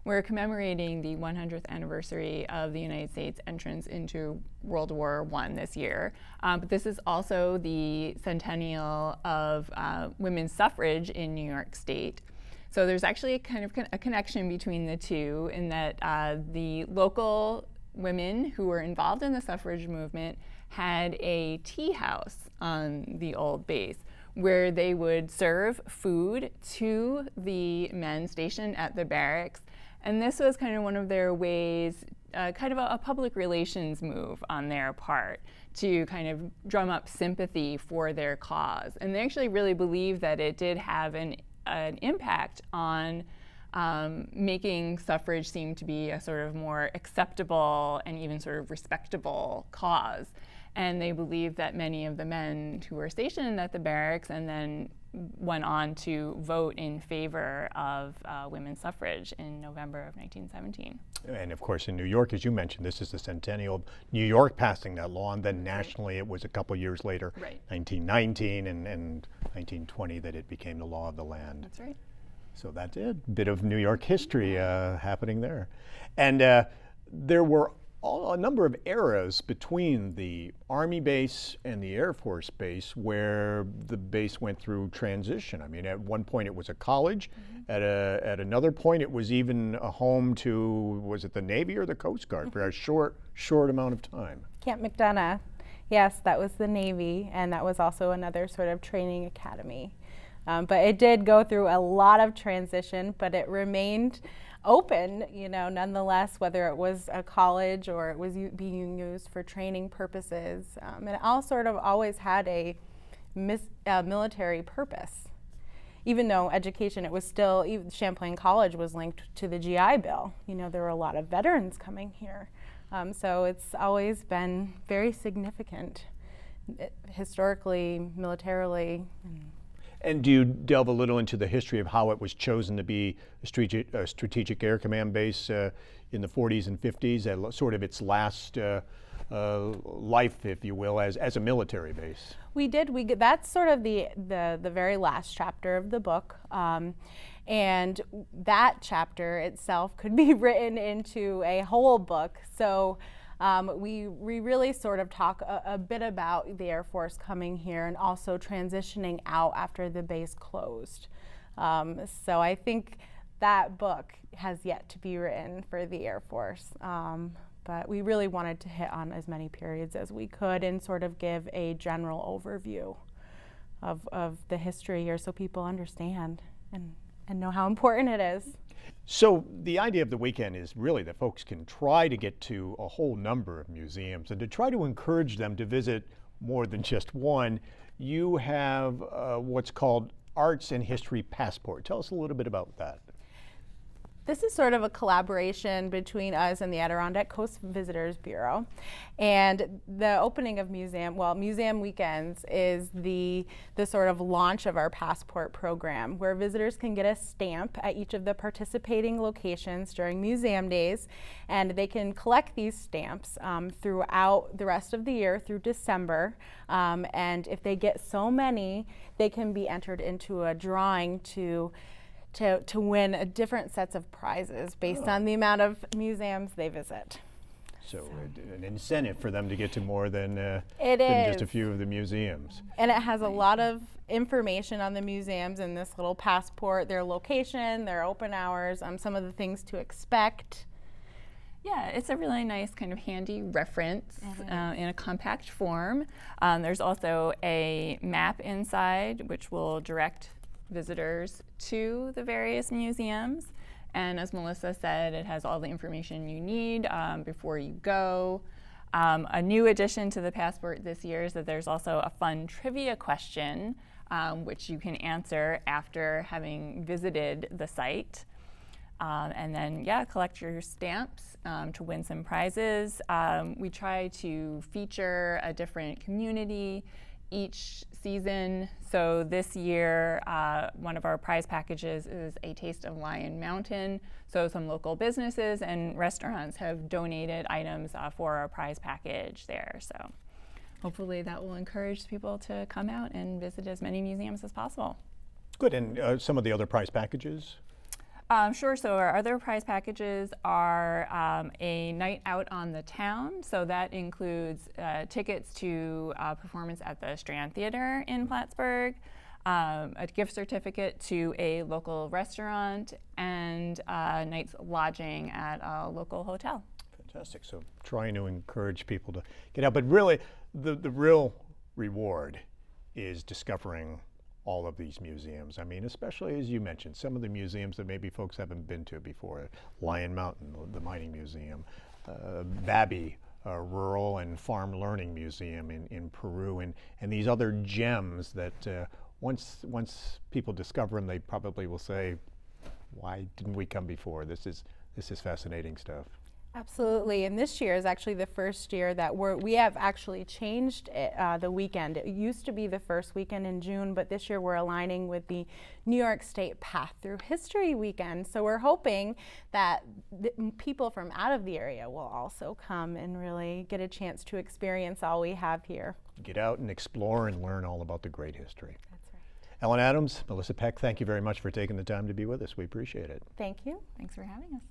we're commemorating the 100th anniversary of the United States entrance into World War I this year. But this is also the centennial of women's suffrage in New York State. So there's actually a kind of a connection between the two in that the local women who were involved in the suffrage movement had a tea house on the old base where they would serve food to the men stationed at the barracks. And this was kind of one of their ways, kind of a public relations move on their part to kind of drum up sympathy for their cause. And they actually really believe that it did have an impact on making suffrage seem to be a sort of more acceptable and even sort of respectable cause. And they believe that many of the men who were stationed at the barracks and then went on to vote in favor of women's suffrage in November of 1917. And of course in New York, as you mentioned, this is the centennial of New York passing that law, and then nationally it was a couple years later, right. 1919 and 1920, that it became the law of the land. That's right. So that's it, bit of New York history happening there. And there were a number of eras between the Army base and the Air Force base where the base went through transition. I mean, at one point it was a college. Mm-hmm. At another point it was even a home to, was it the Navy or the Coast Guard for a short amount of time? Camp McDonough. Yes, that was the Navy, and that was also another sort of training academy. But it did go through a lot of transition, but it remained open, you know, nonetheless, whether it was a college or it was being used for training purposes. And it all sort of always had a military purpose. Even though education, it was still, even Champlain College was linked to the GI Bill. You know, there were a lot of veterans coming here. So it's always been very significant, historically, militarily. And do you delve a little into the history of how it was chosen to be a strategic air command base in the 40s and 50s, at sort of its last life, if you will, as a military base? We did. That's sort of the very last chapter of the book. And that chapter itself could be written into a whole book. So we really sort of talk a bit about the Air Force coming here and also transitioning out after the base closed. So I think that book has yet to be written for the Air Force. But we really wanted to hit on as many periods as we could and sort of give a general overview of the history here so people understand and know how important it is. So the idea of the weekend is really that folks can try to get to a whole number of museums and to try to encourage them to visit more than just one. You have what's called Arts and History Passport. Tell us a little bit about that. This is sort of a collaboration between us and the Adirondack Coast Visitors Bureau. And the opening of Museum Weekends is the sort of launch of our passport program, where visitors can get a stamp at each of the participating locations during museum days, and they can collect these stamps throughout the rest of the year through December. And if they get so many, they can be entered into a drawing to win different sets of prizes based on the amount of museums they visit. So an incentive for them to get to more than just a few of the museums. And it has a lot of information on the museums in this little passport, their location, their open hours, some of the things to expect. Yeah, it's a really nice kind of handy reference in a compact form. There's also a map inside which will direct visitors to the various museums, and as Melissa said, it has all the information you need before you go. A new addition to the passport this year is that there's also a fun trivia question which you can answer after having visited the site. And then, collect your stamps to win some prizes. We try to feature a different community each season. So this year, one of our prize packages is a taste of Lion Mountain. So some local businesses and restaurants have donated items for our prize package there. So hopefully that will encourage people to come out and visit as many museums as possible. Good, and some of the other prize packages? Sure. So our other prize packages are a night out on the town. So that includes tickets to a performance at the Strand Theater in Plattsburgh, a gift certificate to a local restaurant, and a night's lodging at a local hotel. Fantastic. So trying to encourage people to get out. But really, the real reward is discovering all of these museums. I mean, especially as you mentioned, some of the museums that maybe folks haven't been to before. Lion Mountain, the Mining Museum, Babi, Rural and Farm Learning Museum in Peru, and these other gems that once people discover them, they probably will say, why didn't we come before? This is fascinating stuff. Absolutely, and this year is actually the first year that we have actually changed it, the weekend. It used to be the first weekend in June, but this year we're aligning with the New York State Path Through History weekend. So we're hoping that people from out of the area will also come and really get a chance to experience all we have here. Get out and explore and learn all about the great history. That's right. Ellen Adams, Melissa Peck, thank you very much for taking the time to be with us. We appreciate it. Thank you. Thanks for having us.